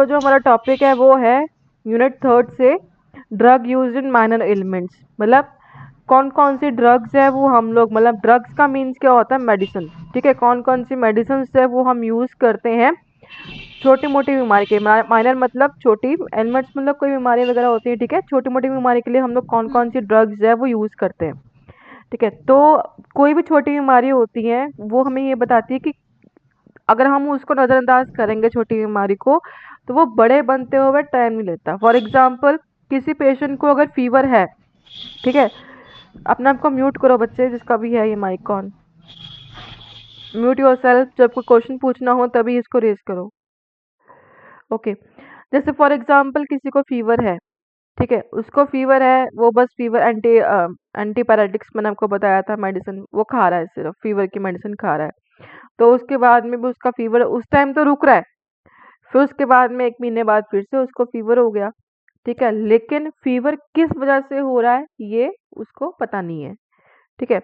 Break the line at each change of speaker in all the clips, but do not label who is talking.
तो जो हमारा टॉपिक है वो है यूनिट थर्ड से drug use in minor elements. मतलब कौन कौन सी ड्रग्स है वो हम लोग, मतलब ड्रग्स का मीन्स क्या होता है, मेडिसिन। ठीक है, कौन कौन सी मेडिसिन है वो हम यूज करते हैं छोटी मोटी बीमारी के। माइनर मतलब छोटी, एलिमेंट्स मतलब कोई बीमारी वगैरह होती है। ठीक है, छोटी मोटी बीमारी के लिए हम लोग कौन कौन सी ड्रग्स है वो यूज करते हैं। ठीक है, तो कोई भी छोटी बीमारी होती है वो हमें ये बताती है कि अगर हम उसको नज़रअंदाज करेंगे छोटी बीमारी को, तो वो बड़े बनते हुए टाइम नहीं लेता। फॉर एग्जाम्पल, किसी पेशेंट को अगर फीवर है, ठीक है, अपने आप को म्यूट करो बच्चे, जिसका भी है ये mic on, mute yourself. जब कोई क्वेश्चन पूछना हो तभी इसको रेज करो। ओके, जैसे फॉर एग्जाम्पल किसी को फीवर है, ठीक है, उसको फीवर है, वो बस फीवर एंटीपायरेटिक्स मैंने आपको बताया था, मेडिसिन वो खा रहा है, सिर्फ फीवर की मेडिसिन खा रहा है। तो उसके बाद में भी उसका फीवर उस टाइम तो रुक रहा है, फिर उसके बाद में 1 महीने बाद फिर से उसको फीवर हो गया। ठीक है, लेकिन फीवर किस वजह से हो रहा है ये उसको पता नहीं है। ठीक है,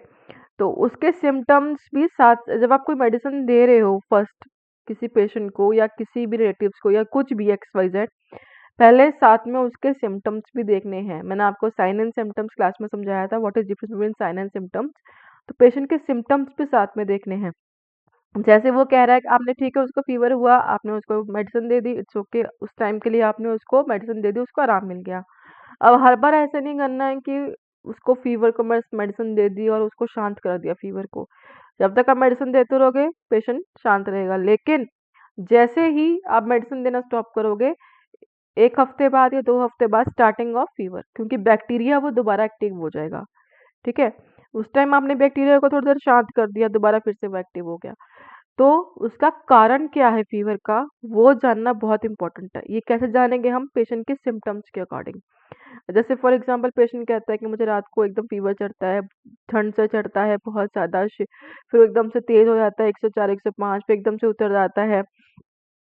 तो उसके सिम्टम्स भी साथ, जब आप कोई मेडिसिन दे रहे हो फर्स्ट किसी पेशेंट को या किसी भी रिलेटिव्स को या कुछ भी एक्स वाई जेड, पहले साथ में उसके सिम्टम्स भी देखने हैं। मैंने आपको साइन एंड सिम्टम्स क्लास में समझाया था, what is difference between sign and symptoms. तो पेशेंट के सिम्टम्स भी साथ में देखने हैं। जैसे वो कह रहा है कि आपने, ठीक है, उसको फीवर हुआ, आपने उसको medicine they the, it's okay, उस टाइम के लिए आपने उसको मेडिसिन दे दी, उसको आराम मिल गया। अब हर बार ऐसा नहीं करना है कि उसको फीवर को मेडिसिन दे दी और उसको शांत कर दिया फीवर को। जब तक आप मेडिसिन देते रहोगे पेशेंट शांत रहेगा, लेकिन जैसे ही आप मेडिसिन देना स्टॉप करोगे, 1 हफ्ते बाद या 2 हफ्ते बाद स्टार्टिंग ऑफ फीवर, क्योंकि बैक्टीरिया वो दोबारा एक्टिव हो जाएगा। ठीक है, उस टाइम आपने बैक्टीरिया को थोड़ी देर शांत कर दिया, दोबारा फिर से वो एक्टिव हो गया। तो उसका कारण क्या है फीवर का, वो जानना बहुत इंपॉर्टेंट है। ये कैसे जानेंगे हम, पेशेंट के सिम्टम्स के अकॉर्डिंग। जैसे फॉर एग्जांपल पेशेंट कहता है कि मुझे रात को एकदम फीवर चढ़ता है, ठंड से चढ़ता है बहुत ज़्यादा, फिर वो एकदम से तेज हो जाता है 104 105 पे एकदम से उतर जाता है।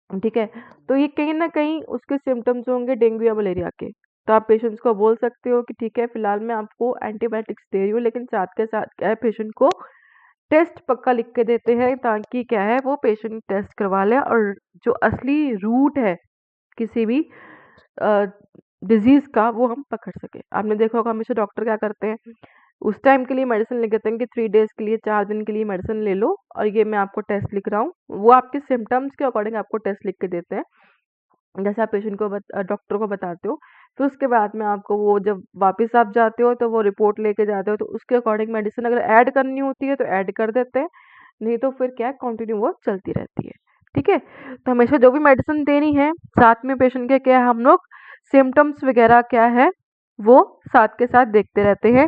ठीक है, तो ये कहीं ना कहीं उसके सिम्टम्स होंगे डेंगू या मलेरिया के। तो आप पेशेंट्स को बोल सकते हो कि ठीक है, फिलहाल मैं आपको एंटीबायोटिक्स दे रही हूँ, लेकिन साथ के साथ क्या है, पेशेंट को टेस्ट पक्का लिख के देते हैं, ताकि क्या है वो पेशेंट टेस्ट करवा ले और जो असली रूट है किसी भी डिजीज का वो हम पकड़ सके। आपने देखा होगा हमेशा डॉक्टर क्या करते हैं, उस टाइम के लिए मेडिसिन लिख देते हैं कि 3 डेज के लिए, 4 दिन के लिए मेडिसिन ले लो, और ये मैं आपको टेस्ट लिख रहा हूँ। वो आपके सिम्टम्स के अकॉर्डिंग आपको टेस्ट लिख के देते हैं, जैसे आप पेशेंट को डॉक्टर को बताते हो। फिर उसके बाद में आपको वो जब वापस आप जाते हो तो वो रिपोर्ट लेके जाते हो, तो उसके अकॉर्डिंग मेडिसिन अगर ऐड करनी होती है तो ऐड कर देते हैं, नहीं तो फिर क्या है, कंटिन्यू वो चलती रहती है। ठीक है, तो हमेशा जो भी मेडिसिन देनी है साथ में पेशेंट के क्या है, हम लोग सिम्टम्स वगैरह क्या है वो साथ के साथ देखते रहते हैं।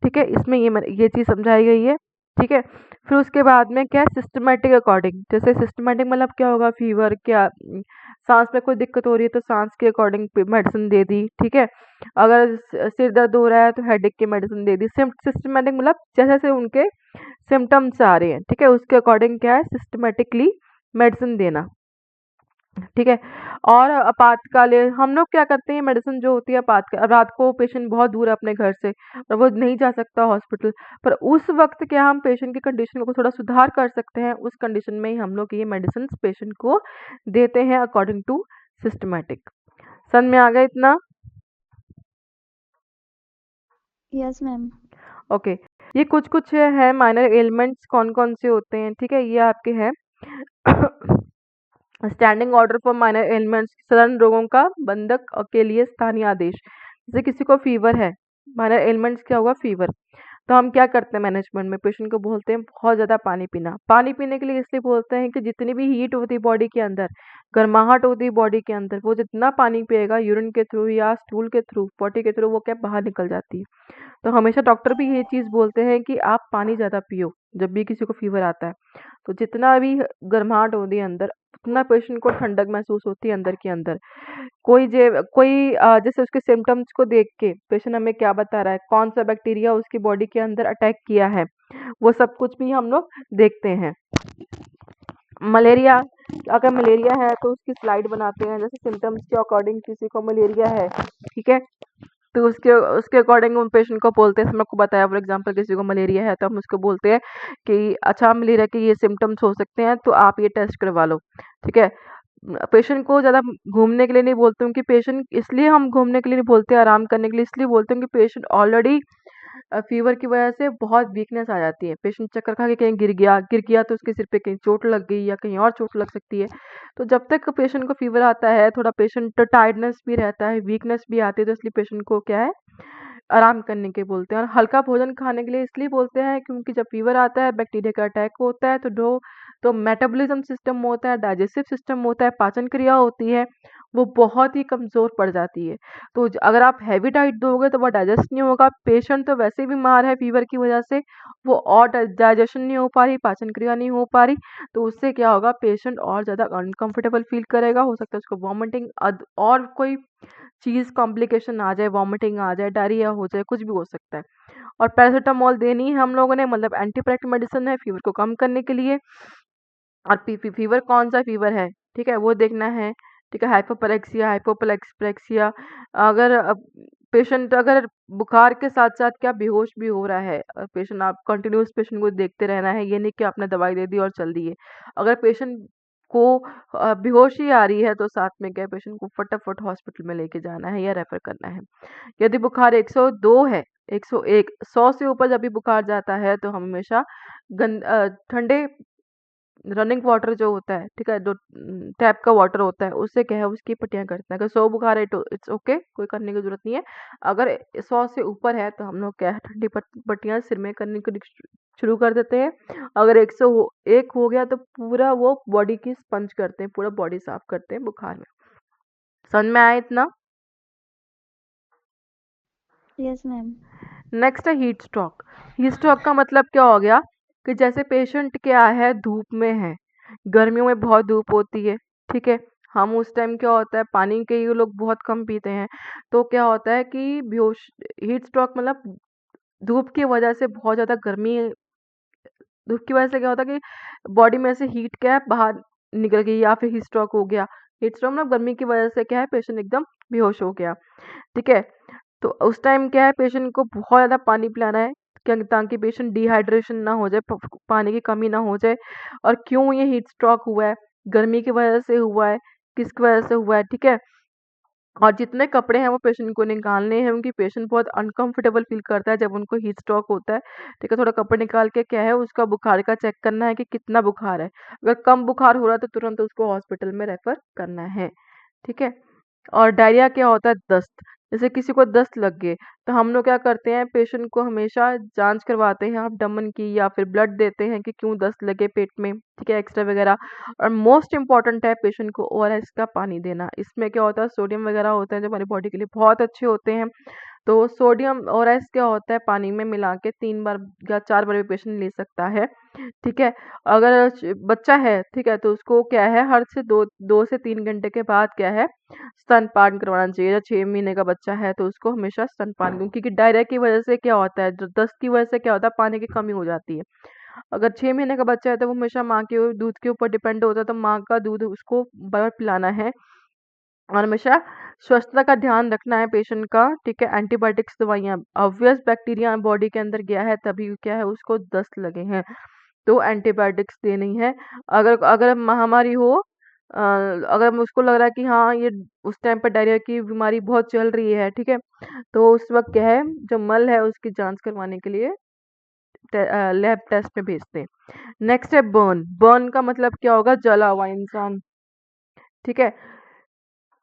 ठीक है, इसमें ये चीज़ समझाई गई है। ठीक है, फिर उसके बाद में क्या है, सिस्टमेटिक अकॉर्डिंग। जैसे सिस्टमेटिक मतलब क्या होगा, फीवर क्या, सांस में कोई दिक्कत हो रही है तो सांस के अकॉर्डिंग मेडिसिन दे दी। ठीक है, अगर सिर दर्द हो रहा है तो हेडेक की मेडिसिन दे दी। सिस्टमेटिक मतलब जैसे जैसे उनके सिम्टम्स आ रहे हैं, ठीक है, उसके अकॉर्डिंग क्या है, सिस्टमेटिकली मेडिसिन देना। ठीक है, और आपातकाल हम लोग क्या करते हैं, मेडिसिन जो होती है आपातकाल, रात को पेशेंट बहुत दूर है अपने घर से और वो नहीं जा सकता हॉस्पिटल, पर उस वक्त क्या हम पेशेंट की कंडीशन को थोड़ा सुधार कर सकते हैं, उस कंडीशन में ही हम लोग ये मेडिसिन पेशेंट को देते हैं अकॉर्डिंग टू सिस्टमेटिक। समझ में आ गया इतना?
Yes ma'am.
ओके, ये कुछ कुछ है माइनर एलिमेंट्स कौन कौन से होते हैं। ठीक है, ये आपके हैं standing order for minor elements, साधारण रोगों का बंधक के लिए स्थानीय आदेश। जैसे किसी को फीवर है, माइनर एलिमेंट्स क्या होगा, फीवर, तो हम क्या करते हैं मैनेजमेंट में, पेशेंट को बोलते हैं बहुत ज़्यादा पानी पीना। पानी पीने के लिए इसलिए बोलते हैं कि जितनी भी हीट होती है बॉडी के अंदर, गर्माहट होती है बॉडी के अंदर, वो जितना पानी पिएगा यूरिन के थ्रू या स्टूल के थ्रू, पॉटी के थ्रू, वो क्या बाहर निकल जाती है। तो हमेशा डॉक्टर भी ये चीज़ बोलते हैं कि आप पानी ज़्यादा पियो जब भी किसी को फीवर आता है। तो जितना भी गर्माहट होती है अंदर, उतना पेशेंट को ठंडक महसूस होती है अंदर के अंदर। कोई जैसे उसके सिम्टम्स को देख के पेशेंट हमें क्या बता रहा है, कौन सा बैक्टीरिया उसकी बॉडी के अंदर अटैक किया है, वो सब कुछ भी हम लोग देखते हैं। मलेरिया, अगर मलेरिया है तो उसकी स्लाइड बनाते हैं, जैसे सिम्टम्स के अकॉर्डिंग किसी को मलेरिया है, ठीक है, तो उसके उसके अकॉर्डिंग उन पेशेंट को बोलते हैं, मैंने आपको बताया फॉर एग्जांपल किसी को मलेरिया है तो हम उसको बोलते हैं कि अच्छा मलेरिया के ये सिम्टम्स हो सकते हैं तो आप ये टेस्ट करवा लो। ठीक है, पेशेंट को ज़्यादा घूमने के लिए नहीं बोलते हूँ कि पेशेंट इसलिए हम घूमने के लिए नहीं बोलते, आराम करने के लिए इसलिए बोलते हैं कि पेशेंट ऑलरेडी फीवर की वजह से बहुत वीकनेस आ जाती है। पेशेंट चक्कर खा के कहीं गिर गया तो उसके सिर पे कहीं चोट लग गई या कहीं और चोट लग सकती है। तो जब तक पेशेंट को फीवर आता है, थोड़ा पेशेंट टायर्डनेस भी रहता है, वीकनेस भी आती है, तो इसलिए पेशेंट को क्या है, आराम करने के बोलते हैं। और हल्का भोजन खाने के लिए इसलिए बोलते हैं क्योंकि जब फीवर आता है, बैक्टीरिया का अटैक होता है, तो मेटाबॉलिज्म सिस्टम होता है, डाइजेस्टिव सिस्टम होता है, पाचन क्रिया होती है, वो बहुत ही कमजोर पड़ जाती है। तो अगर आप हैवी डाइट दोगे तो वो डाइजेस्ट नहीं होगा। पेशेंट तो वैसे ही बीमार है फीवर की वजह से, वो और डाइजेशन नहीं हो पा रही, पाचन क्रिया नहीं हो पा रही, तो उससे क्या होगा, पेशेंट और ज्यादा अनकंफर्टेबल फील करेगा। हो सकता है उसको वॉमिटिंग और कोई चीज कॉम्प्लिकेशन आ जाए, वॉमिटिंग आ जाए, डायरिया हो जाए, कुछ भी हो सकता है। और पैरासिटामोल देनी है हम लोगों ने, मतलब एंटीपायरेटिक मेडिसिन है फीवर को कम करने के लिए। और फीवर कौन सा फीवर है, ठीक है, वो देखना है। ठीक है, हाइपोपरेक्सिया, हाइपोप्लेक्सिया। अगर पेशेंट अगर बुखार के साथ साथ क्या बेहोश भी हो रहा है, पेशेंट आप कंटिन्यूस पेशेंट को देखते रहना है, ये नहीं कि आपने दवाई दे दी और चल दिए। अगर पेशेंट को बेहोशी आ रही है तो साथ में क्या, पेशेंट को फटाफट हॉस्पिटल में लेके जाना है या रेफर करना है। यदि बुखार 102 है, 101, 100 से ऊपर जब भी बुखार जाता है तो हम हमेशा ठंडे रनिंग वाटर जो होता है, ठीक है, जो टैप का वाटर होता है, उससे क्या है, उसकी पट्टियां करते हैं। अगर 100 बुखार है तो इट्स ओके, कोई करने की जरूरत नहीं है। अगर 100 से ऊपर है तो हम लोग क्या है, ठंडी पट्टियां सिर में करने की शुरू कर देते हैं। अगर 101 हो गया तो पूरा वो बॉडी की स्पंज करते हैं, पूरा बॉडी साफ करते हैं बुखार में। समझ में आया इतना?
Yes ma'am.
नेक्स्ट है हीट स्ट्रोक। हीट स्ट्रोक का मतलब क्या हो गया कि जैसे पेशेंट क्या है, धूप में है, गर्मियों में बहुत धूप होती है, ठीक है, हम उस टाइम क्या होता है, पानी के ये लोग बहुत कम पीते हैं, तो क्या होता है कि बेहोश, हीट स्ट्रोक मतलब धूप की वजह से बहुत ज्यादा गर्मी, धूप की वजह से क्या होता है कि बॉडी में से हीट क्या है बाहर निकल गई या फिर हीट स्ट्रोक हो गया। हीट स्ट्रोक मतलब गर्मी की वजह से क्या है, पेशेंट एकदम बेहोश हो गया, ठीक है। तो उस टाइम क्या है, पेशेंट को बहुत ज़्यादा पानी पिलाना है, क्या ताकि पेशेंट डिहाइड्रेशन ना हो जाए, पानी की कमी ना हो जाए। और क्यों ये हीट स्ट्रोक हुआ है, गर्मी की वजह से हुआ है, किसकी वजह से हुआ है, ठीक है। और जितने कपड़े हैं वो पेशेंट को निकालने हैं, क्योंकि पेशेंट बहुत अनकंफर्टेबल फील करता है जब उनको हीट स्ट्रोक होता है, ठीक है। थोड़ा कपड़े निकाल के क्या है, उसका बुखार का चेक करना है कि कितना बुखार है। अगर कम बुखार हो रहा है तो तुरंत उसको हॉस्पिटल में रेफर करना है, ठीक है। और डायरिया क्या होता है, दस्त। जैसे किसी को दस्त लग गए तो हम लोग क्या करते हैं, पेशेंट को हमेशा जांच करवाते हैं, एब्डोमेन की, या फिर ब्लड देते हैं कि क्यों दस्त लगे पेट में, ठीक है, एक्सरे वगैरह। और मोस्ट इम्पॉर्टेंट है पेशेंट को ओआरएस का पानी देना। इसमें क्या होता है, सोडियम वगैरह होते हैं जो हमारी बॉडी के लिए बहुत अच्छे होते हैं। तो सोडियम ओआरएस क्या होता है, पानी में मिला के 3 बार या 4 बार भी पेशेंट ले सकता है, ठीक है। अगर बच्चा है, ठीक है, तो उसको क्या है, हर से 2 से 3 घंटे के बाद क्या है, स्तनपान करवाना चाहिए। या 6 महीने का बच्चा है तो उसको हमेशा स्तनपान, क्योंकि डायरिया की वजह से क्या होता है, जो दस्त की वजह से क्या होता है, पानी की कमी हो जाती है। अगर 6 महीने का बच्चा है तो वो हमेशा माँ के दूध के ऊपर डिपेंड होता है, तो माँ का दूध उसको बार पिलाना है। और हमेशा स्वच्छता का ध्यान रखना है पेशेंट का, ठीक है। एंटीबायोटिक्स दवाइयाँ, ऑब्वियस बैक्टीरिया बॉडी के अंदर गया है तभी क्या है उसको दस्त लगे हैं, तो एंटीबायोटिक्स देनी है। अगर अगर महामारी हो, अगर मुझको लग रहा है कि हाँ ये उस टाइम पर डायरिया की बीमारी बहुत चल रही है, ठीक है, तो उस वक्त क्या है, जो मल है उसकी जांच करवाने के लिए लैब टेस्ट में भेजते हैं। नेक्स्ट है बर्न। बर्न का मतलब क्या होगा, जला हुआ इंसान, ठीक है।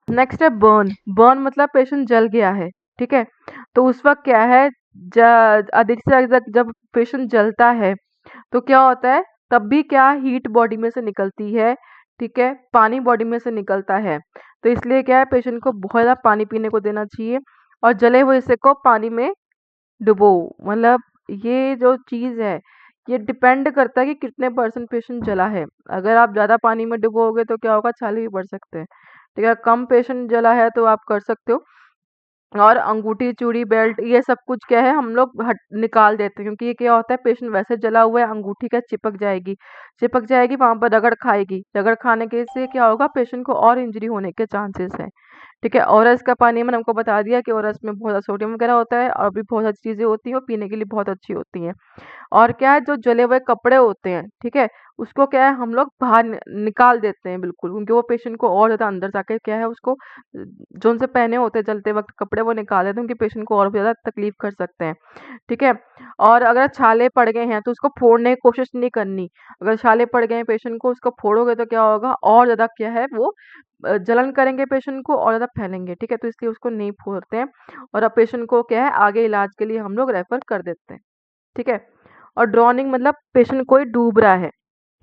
नेक्स्ट है बर्न। बर्न मतलब पेशेंट जल गया है, ठीक है। तो उस वक्त क्या है, अधिक से अधिक जब पेशेंट जलता है तो क्या होता है, तब भी क्या, हीट बॉडी में से निकलती है, ठीक है, पानी बॉडी में से निकलता है। तो इसलिए क्या है, पेशेंट को बहुत ज़्यादा पानी पीने को देना चाहिए। और जले हुए हिस्से को पानी में डुबो, मतलब ये जो चीज़ है, ये डिपेंड करता है कि कितने परसेंट पेशेंट जला है। अगर आप ज़्यादा पानी में डुबोगे तो क्या होगा, छाले भी बढ़ सकते हैं, ठीक है। कम पेशेंट जला है तो आप कर सकते हो। और अंगूठी, चूड़ी, बेल्ट, ये सब कुछ क्या है, हम लोग हट निकाल देते हैं, क्योंकि ये क्या होता है, पेशेंट वैसे जला हुआ है, अंगूठी क्या चिपक जाएगी वहां पर, रगड़ खाएगी, रगड़ खाने के से क्या होगा, पेशेंट को और इंजरी होने के चांसेस है, ठीक है। ओरस का पानी मैंने हमको बता दिया कि ओरस में बहुत ज़्यादा सोडियम वगैरह होता है, और भी बहुत सारी चीज़ें होती हैं, वो पीने के लिए बहुत अच्छी होती हैं। और क्या है, जो जले हुए कपड़े होते हैं, ठीक है, उसको क्या है हम लोग बाहर निकाल देते हैं बिल्कुल, क्योंकि वो पेशेंट को और ज़्यादा अंदर जाके क्या है उसको जो उनसे पहने होते हैं चलते वक्त कपड़े वो निकाल देते हैं, उनके पेशेंट को और भी ज़्यादा तकलीफ कर सकते हैं। ठीक है। और अगर छाले पड़ गए हैं तो उसको फोड़ने की कोशिश नहीं करनी। अगर छाले पड़ गए हैं पेशेंट को, उसको फोड़ोगे तो क्या होगा, और ज़्यादा क्या है वो जलन करेंगे पेशेंट को और ज़्यादा फैलेंगे। ठीक है, तो इसलिए उसको नहीं फोड़ते हैं और अब पेशेंट को क्या है आगे इलाज के लिए हम लोग रेफर कर देते हैं। ठीक है। और ड्रॉनिंग मतलब पेशेंट कोई डूब रहा है।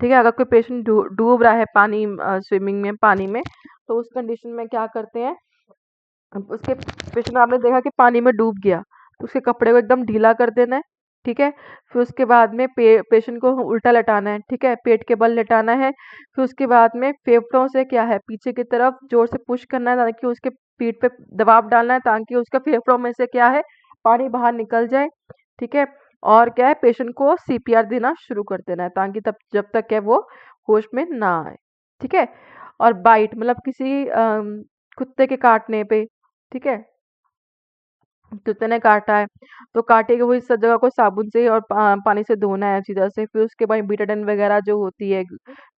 ठीक है, अगर कोई पेशेंट डूब रहा है पानी स्विमिंग में पानी में, तो उस कंडीशन में क्या करते हैं, अब उसके पेशेंट आपने देखा कि पानी में डूब गया तो उसके कपड़े को एकदम ढीला कर देना है। ठीक है। फिर उसके बाद में पेशेंट को उल्टा लेटाना है। ठीक है, पेट के बल लेटाना है। फिर उसके बाद में फेफड़ों से क्या है पीछे की तरफ जोर से पुश करना है, ताकि उसके पीठ पे दबाव डालना है, ताकि उसका फेफड़ों में से क्या है पानी बाहर निकल जाए। ठीक है। और क्या है पेशेंट को सीपीआर देना शुरू कर देना है, ताकि तब जब तक है वो होश में ना आए। ठीक है। और बाइट मतलब किसी कुत्ते के काटने पे, ठीक है, कुत्ते ने काटा है तो काटे के वही सब जगह को साबुन से और पानी से धोना है अच्छी तरह से। फिर उसके बाद बीटाडिन वगैरह जो होती है,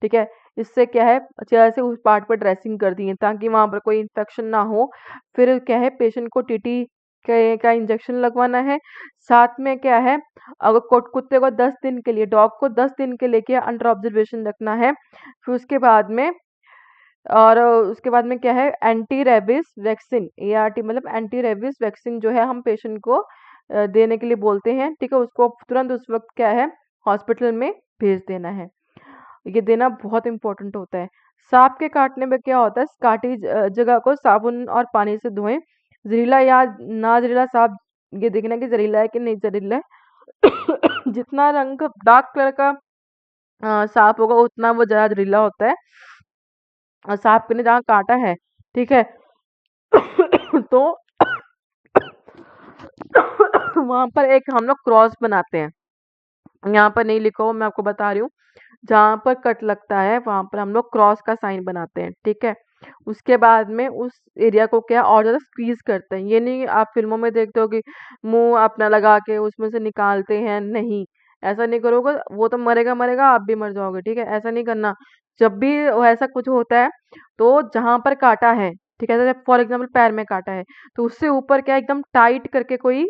ठीक है, इससे क्या है अच्छी तरह से उस पार्ट पर ड्रेसिंग कर दी है, ताकि वहां पर कोई इन्फेक्शन ना हो। फिर क्या है पेशेंट को टीटी का इंजेक्शन लगवाना है। साथ में क्या है, अगर कुत्ते को 10 दिन के लिए, डॉग को 10 दिन के लिए क्या अंडर ऑब्जर्वेशन रखना है। फिर उसके बाद में और उसके बाद में क्या है एंटी रेबीज वैक्सीन, एआरटी मतलब एंटी रेबीज वैक्सीन जो है हम पेशेंट को देने के लिए बोलते हैं। ठीक है, उसको तुरंत उस वक्त क्या है हॉस्पिटल में भेज देना है। ये देना बहुत इंपॉर्टेंट होता है। सांप के काटने में क्या होता है, काटी जगह को साबुन और पानी से धोएं। जहरीला या ना जहरीला सांप ये देखना कि जहरीला है कि नहीं जहरीला है। जितना रंग डार्क कलर का सांप होगा उतना वो ज्यादा जहरीला होता है। और सांप ने जहाँ काटा है, ठीक है, तो वहां पर एक हम लोग क्रॉस बनाते हैं। यहाँ पर नहीं लिखा हो, मैं आपको बता रही हूँ। जहाँ पर कट लगता है वहां पर हम लोग क्रॉस का साइन बनाते हैं। ठीक है। उसके बाद में उस एरिया को क्या और ज्यादा स्क्वीज करते हैं। ये नहीं आप फिल्मों में देखते हो कि मुंह अपना लगा के उसमें से निकालते हैं, नहीं, ऐसा नहीं करोगे वो तो मरेगा मरेगा, आप भी मर जाओगे। ठीक है, ऐसा नहीं करना। जब भी ऐसा कुछ होता है तो जहां पर काटा है, ठीक है, जैसे फॉर एग्जाम्पल पैर में काटा है, तो उससे ऊपर क्या एकदम टाइट करके कोई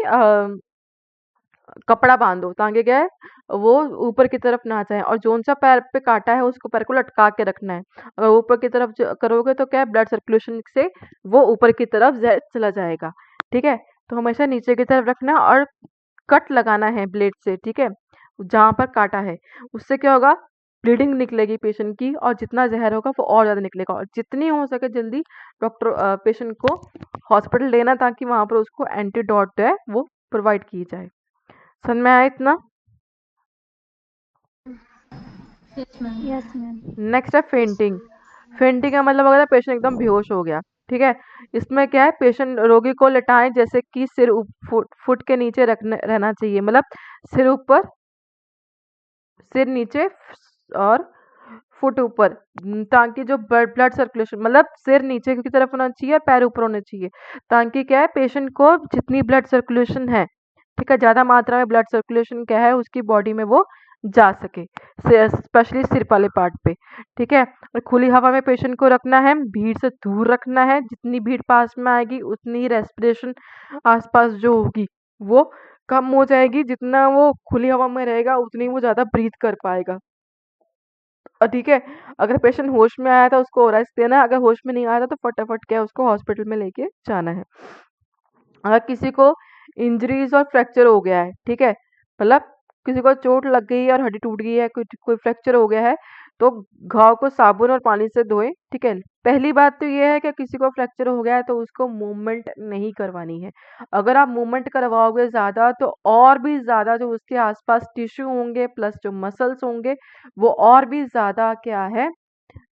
कपड़ा बांधो, ताकि क्या है वो ऊपर की तरफ ना जाए। और जोन सा पैर पे काटा है उसको पैर को लटका के रखना है। अगर ऊपर की तरफ करोगे तो क्या है ब्लड सर्कुलेशन से वो ऊपर की तरफ चला जाएगा। ठीक है, तो हमेशा नीचे की तरफ रखना और कट लगाना है ब्लेड से। ठीक है, जहां पर काटा है उससे क्या होगा, ब्लीडिंग निकलेगी पेशेंट की, और जितना जहर होगा वो और ज्यादा निकलेगा। और जितनी हो सके जल्दी डॉक्टर पेशेंट को हॉस्पिटल लेना, ताकि वहां पर उसको एंटीडोट है वो प्रोवाइड की जाए। समझ में आया इतना?
Yes ma'am.
Yes ma'am.
Next है फेंटिंग। फेंटिंग का मतलब अगर पेशेंट एकदम बेहोश हो गया, ठीक है, इसमें क्या है पेशेंट रोगी को लेटाएं जैसे कि सिर फुट के नीचे रखने रहना चाहिए, मतलब सिर ऊपर, सिर नीचे और फुट ऊपर, ताकि जो ब्लड सर्कुलेशन मतलब सिर नीचे की तरफ होना चाहिए और पैर ऊपर होने चाहिए, ताकि क्या है पेशेंट को जितनी ब्लड सर्कुलेशन है, ठीक है, ज्यादा मात्रा में ब्लड सर्कुलेशन क्या है उसकी बॉडी में वो जा सके, स्पेशली सिर वाले पार्ट पे। ठीक है, और खुली हवा में पेशेंट को रखना है, भीड़ से दूर रखना है। जितनी भीड़ पास में आएगी उतनी ही रेस्पिरेशन आसपास जो होगी वो कम हो जाएगी। जितना वो खुली हवा में रहेगा उतनी वो ज्यादा ब्रीथ कर पाएगा। और ठीक है, अगर पेशेंट होश में आया था उसको रेस्ट देना है, अगर होश में नहीं आया था तो फटाफट क्या है उसको हॉस्पिटल में लेके जाना है। अगर किसी को इंजरीज और फ्रैक्चर हो गया है, ठीक है, मतलब किसी को चोट लग गई है और हड्डी टूट गई है, कोई कोई फ्रैक्चर हो गया है, तो घाव को साबुन और पानी से धोएं। ठीक है, पहली बात तो ये है कि किसी को फ्रैक्चर हो गया है तो उसको मूवमेंट नहीं करवानी है। अगर आप मूवमेंट करवाओगे ज्यादा तो और भी ज्यादा जो उसके आसपास टिश्यू होंगे प्लस जो मसल्स होंगे वो और भी ज्यादा क्या है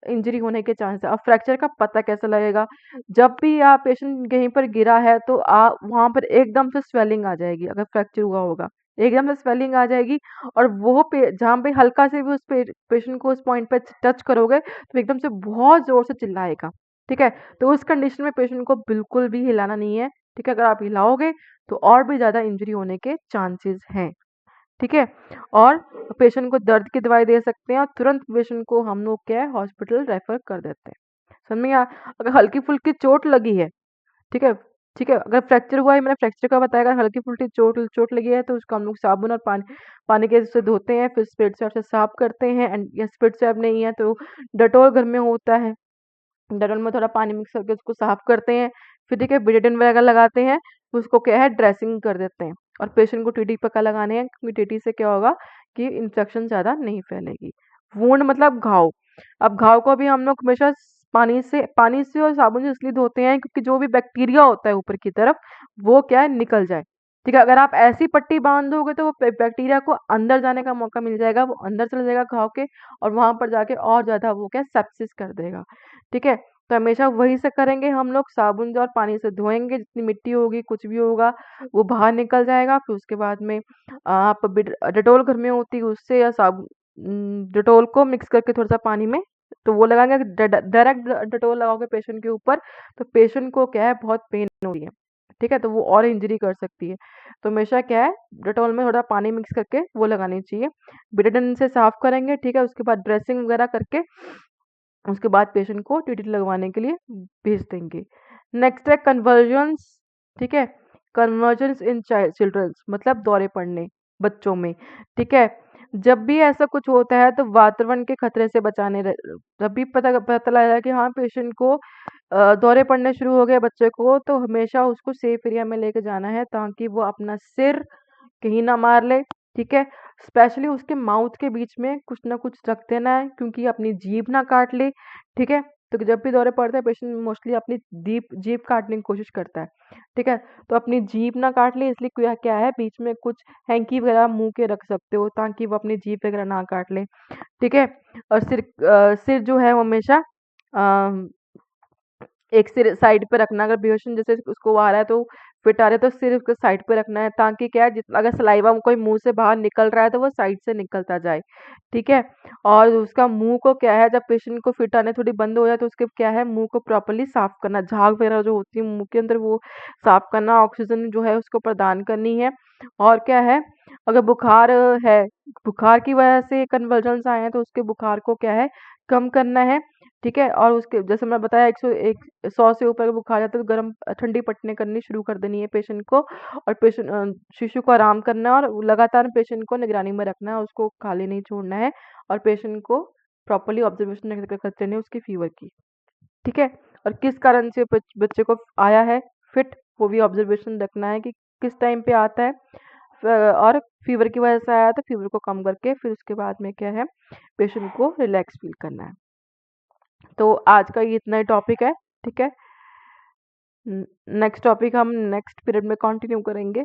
इंजरी होने के चांस है। अब फ्रैक्चर का पता कैसे लगेगा, जब भी आप पेशेंट कहीं पर गिरा है तो आप वहां पर एकदम से स्वेलिंग आ जाएगी। अगर फ्रैक्चर हुआ होगा एकदम से स्वेलिंग आ जाएगी, और वो जहाँ पे हल्का से भी उस पेशेंट को उस पॉइंट पे टच करोगे तो एकदम से बहुत जोर से चिल्लाएगा। ठीक है, तो उस कंडीशन में पेशेंट को बिल्कुल भी हिलाना नहीं है। ठीक है, अगर आप हिलाओगे तो और भी ज्यादा इंजरी होने के चांसेस हैं। ठीक है। और पेशेंट को दर्द की दवाई दे सकते हैं और तुरंत पेशेंट को हम लोग क्या है हॉस्पिटल रेफर कर देते हैं। समझ में आ अगर हल्की फुल्की चोट लगी है, ठीक है, ठीक है, अगर फ्रैक्चर हुआ है, मैंने फ्रैक्चर का बताया, अगर हल्की फुल्की चोट चोट लगी है तो उसको हम लोग साबुन और पानी पानी के से धोते हैं, फिर स्पिरिट से साफ करते हैं। एंड या स्पिरिट से नहीं है तो डेटॉल घर में होता है, डेटॉल में थोड़ा पानी मिक्स करके उसको साफ करते हैं। फिर ठीक है बेटाडीन वगैरह लगाते हैं, फिर उसको क्या है ड्रेसिंग कर देते हैं। और पेशेंट को टीटी पक्का लगाने हैं, क्योंकि टीटी से क्या होगा कि इन्फेक्शन ज़्यादा नहीं फैलेगी। वुंड मतलब घाव। अब घाव को भी हम लोग हमेशा पानी से और साबुन से इसलिए धोते हैं क्योंकि जो भी बैक्टीरिया होता है ऊपर की तरफ वो क्या है निकल जाए। ठीक है, अगर आप ऐसी पट्टी बांध दोगे तो वो बैक्टीरिया को अंदर जाने का मौका मिल जाएगा, वो अंदर चला जाएगा घाव के, और वहां पर जाके और ज्यादा वो क्या सेप्सिस कर देगा। ठीक है, तो हमेशा वही से करेंगे हम लोग, साबुन से और पानी से धोएंगे, जितनी मिट्टी होगी कुछ भी होगा वो बाहर निकल जाएगा। फिर उसके बाद में आप डेटोल घर में होती है उससे या डेटोल को मिक्स करके थोड़ा सा पानी में तो वो लगाएंगे। डायरेक्ट डेटोल लगाओगे पेशेंट के ऊपर तो पेशेंट को क्या है बहुत पेन हो रही है, ठीक है, तो वो और इंजरी कर सकती है। तो हमेशा क्या है डेटोल में थोड़ा पानी मिक्स करके वो लगानी चाहिए। बेटाडीन से साफ करेंगे, ठीक है, उसके बाद ड्रेसिंग वगैरह करके उसके बाद पेशेंट को टीटी लगवाने के लिए भेज देंगे। नेक्स्ट है कन्वर्जन्स। ठीक है, कन्वर्जन्स इन चिल्ड्रंस मतलब दौरे पड़ने बच्चों में। ठीक है, जब भी ऐसा कुछ होता है तो वातावरण के खतरे से जब भी पता पता लगा कि हाँ पेशेंट को दौरे पड़ने शुरू हो गए बच्चे को, तो हमेशा उसको सेफ एरिया में लेके जाना है ताकि वो अपना सिर कहीं ना मार ले। ठीक है, स्पेशली उसके माउथ के बीच में कुछ ना कुछ रख देना है क्योंकि अपनी जीभ ना काट ले। ठीक है, तो जब भी दौरे पड़ते हैं पेशेंट मोस्टली अपनी जीभ जीभ काटने की कोशिश करता है। ठीक है, तो अपनी जीभ ना काट ले इसलिए क्या क्या है बीच में कुछ हैंकी वगैरह मुंह के रख सकते हो ताकि वो अपनी जीभ वगैरह ना काट ले। ठीक है, और सिर जो है वो हमेशा एक सिर साइड पे रखना, अगर बेहोश जैसे उसको आ रहा है तो फिट आ रहा है तो सिर उसको साइड पे रखना है ताकि क्या है अगर सलाइवा कोई मुंह से बाहर निकल रहा है तो वो साइड से निकलता जाए। ठीक है, और उसका मुंह को क्या है जब पेशेंट को फिट आने थोड़ी बंद हो जाए तो उसके क्या है मुंह को प्रॉपरली साफ करना, झाग वगैरह जो होती है मुंह के अंदर वो साफ करना, ऑक्सीजन जो है उसको प्रदान करनी है। और क्या है अगर बुखार है, बुखार की वजह से कन्वर्जन्स आए हैं तो उसके बुखार को क्या है कम करना है। ठीक है, और उसके जैसे मैं बताया 100 से ऊपर बुखार जाता है तो गर्म ठंडी पट्टियाँ करनी शुरू कर देनी है पेशेंट को। और शिशु को आराम करना है और लगातार पेशेंट को निगरानी में रखना है, उसको खाली नहीं छोड़ना है और पेशेंट को प्रॉपर्ली ऑब्जर्वेशन करते रहना है उसकी फीवर की। ठीक है, और किस कारण से बच्चे को आया है फिट वो भी ऑब्जर्वेशन रखना है कि किस टाइम पे आता है। और फीवर की वजह से आया तो फीवर को कम करके फिर उसके बाद में क्या है पेशेंट को रिलैक्स फील करना है। तो आज का ये इतना ही टॉपिक है। ठीक है, नेक्स्ट टॉपिक हम नेक्स्ट पीरियड में कंटिन्यू करेंगे।